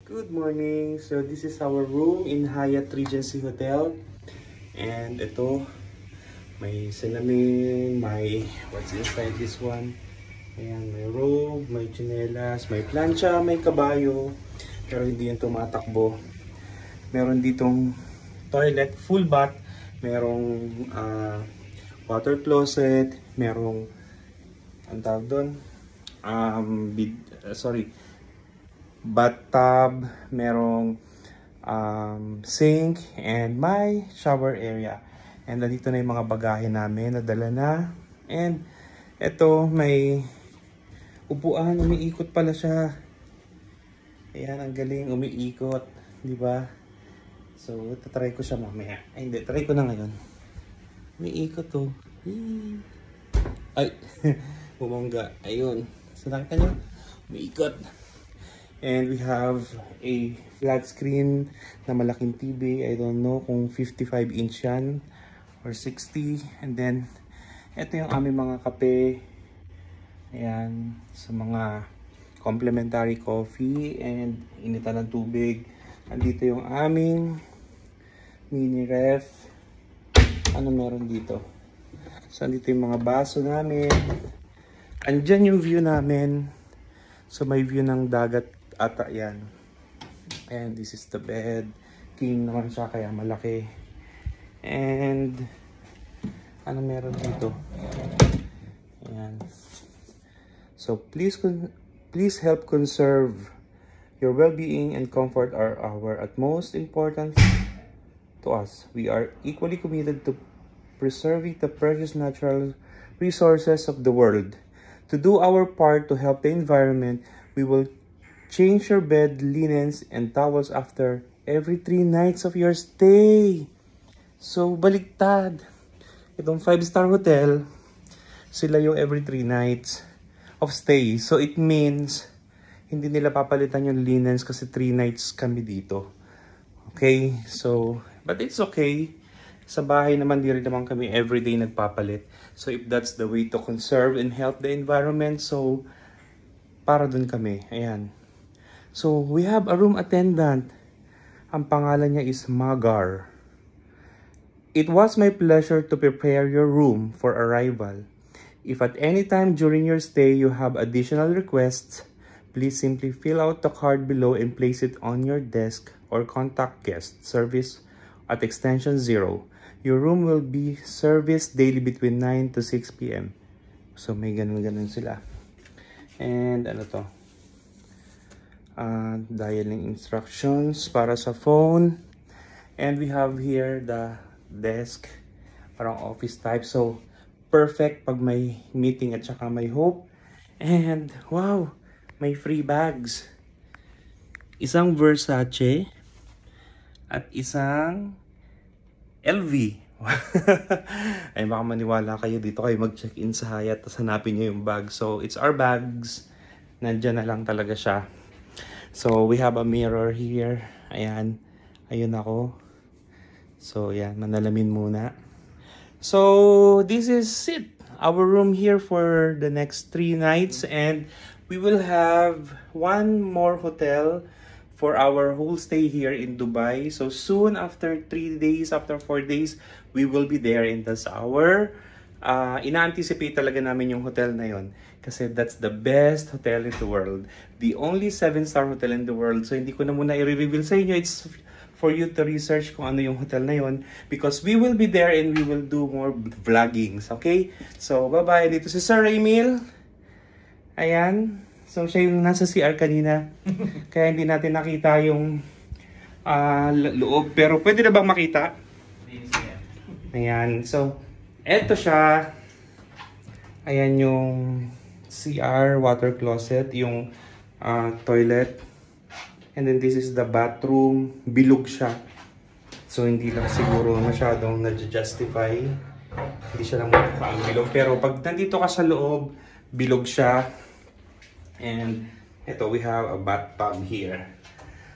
Good morning. So this is our room in Hyatt Regency Hotel. And ito, may salamin, may what's inside this one. Ayan, may robe, may tsinelas, may plancha, may kabayo. Pero hindi yan tumatakbo. Meron ditong toilet, full bath. Merong water closet. Merong, ang tawag doon? Bathtub, merong sink, and my shower area. And dito na yung mga bagahe namin, nadala na. And ito, may upuan, umiikot pala siya. Ayan, ang galing, umiikot, di ba? So, tatry ko siya mamaya. Ay, hindi, try ko na ngayon. Umiikot to. Ay, bumangga. Ayun. So, nakita nyo? Umiikot. And we have a flat screen na malaking TV. I don't know kung 55 inch yan or 60. And then, ito yung aming mga kape. Ayan, sa mga complimentary coffee and initan ng tubig. Andito yung aming mini ref. Ano meron dito? So, andito yung mga baso namin. Andyan yung view namin. So, may view ng dagat ata yan. And this is the bed. King naman siya kaya malaki. And ano meron dito? Ayan. So please help conserve your well-being and comfort are our utmost importance to us. We are equally committed to preserving the precious natural resources of the world. To do our part to help the environment, we will change your bed, linens, and towels after every 3 nights of your stay. So, baliktad. Itong 5-star hotel, sila yung every 3 nights of stay. So, it means, hindi nila papalitan yung linens kasi 3 nights kami dito. Okay? So, but it's okay. Sa bahay naman, di rin naman kami everyday nagpapalit. So, if that's the way to conserve and help the environment, so, para dun kami. Ayan. So, we have a room attendant. Ang pangalan niya is Magar. It was my pleasure to prepare your room for arrival. If at any time during your stay you have additional requests, please simply fill out the card below and place it on your desk or contact guest service at extension 0. Your room will be serviced daily between 9 to 6 p.m. So, may ganun-ganun sila. And ano to? Dialing instructions para sa phone. And we have here the desk, parang office type. So, perfect pag may meeting at saka may hope. And, wow, may free bags. Isang Versace at isang LV. Ay, baka maniwala kayo dito kayo mag-check-in sa Hyatt tapos hanapin nyo yung bag. So, it's our bags. Nandyan na lang talaga siya. So, we have a mirror here. Ayan. Ayun ako. So, ayan. Manalamin muna. So, this is it. Our room here for the next 3 nights. And we will have one more hotel for our whole stay here in Dubai. So, soon after 3 days, after 4 days, we will be there in the hour. Ina-anticipate talaga namin yung hotel na yon kasi that's the best hotel in the world. The only 7-star hotel in the world. So, hindi ko na muna i-reveal sa inyo. It's for you to research kung ano yung hotel na yon because we will be there and we will do more vloggings. Okay? So, bye-bye. Dito si Sir Emil. Ayan. So, siya yung nasa CR kanina. Kaya hindi natin nakita yung loob. Pero pwede na bang makita? Ayan. So, eto siya. Ayan yung CR, water closet, yung toilet. And then this is the bathroom. Bilog siya. So hindi lang siguro masyadong na-justify. Hindi siya lang mukhang bilog. Pero pag nandito ka sa loob, bilog siya. And ito, we have a bathtub here.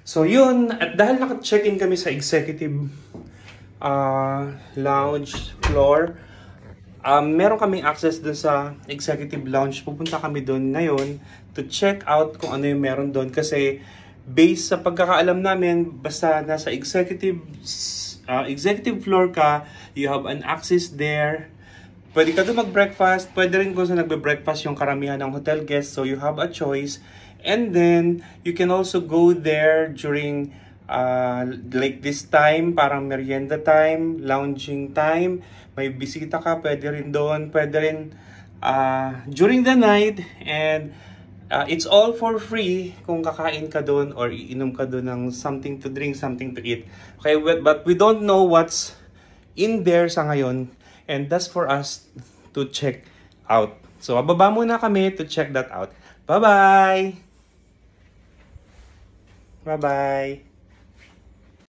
So yun, at dahil naka-check-in kami sa executive lounge floor, meron kaming access dun sa executive lounge. Pupunta kami dun ngayon to check out kung ano yung meron dun kasi based sa pagkakaalam namin, basta nasa executive floor ka, you have an access there. Pwede ka doon mag-breakfast. Pwede rin kung sa nagbe-breakfast yung karamihan ng hotel guests. So you have a choice. And then, you can also go there during like this time, parang merienda time, lounging time. May bisita ka, pwede rin doon. Pwede rin during the night. And it's all for free kung kakain ka doon or iinom ka doon ng something to drink, something to eat. Okay, but we don't know what's in there sa ngayon, and that's for us to check out. So, bababa muna kami to check that out. Bye-bye! Bye-bye!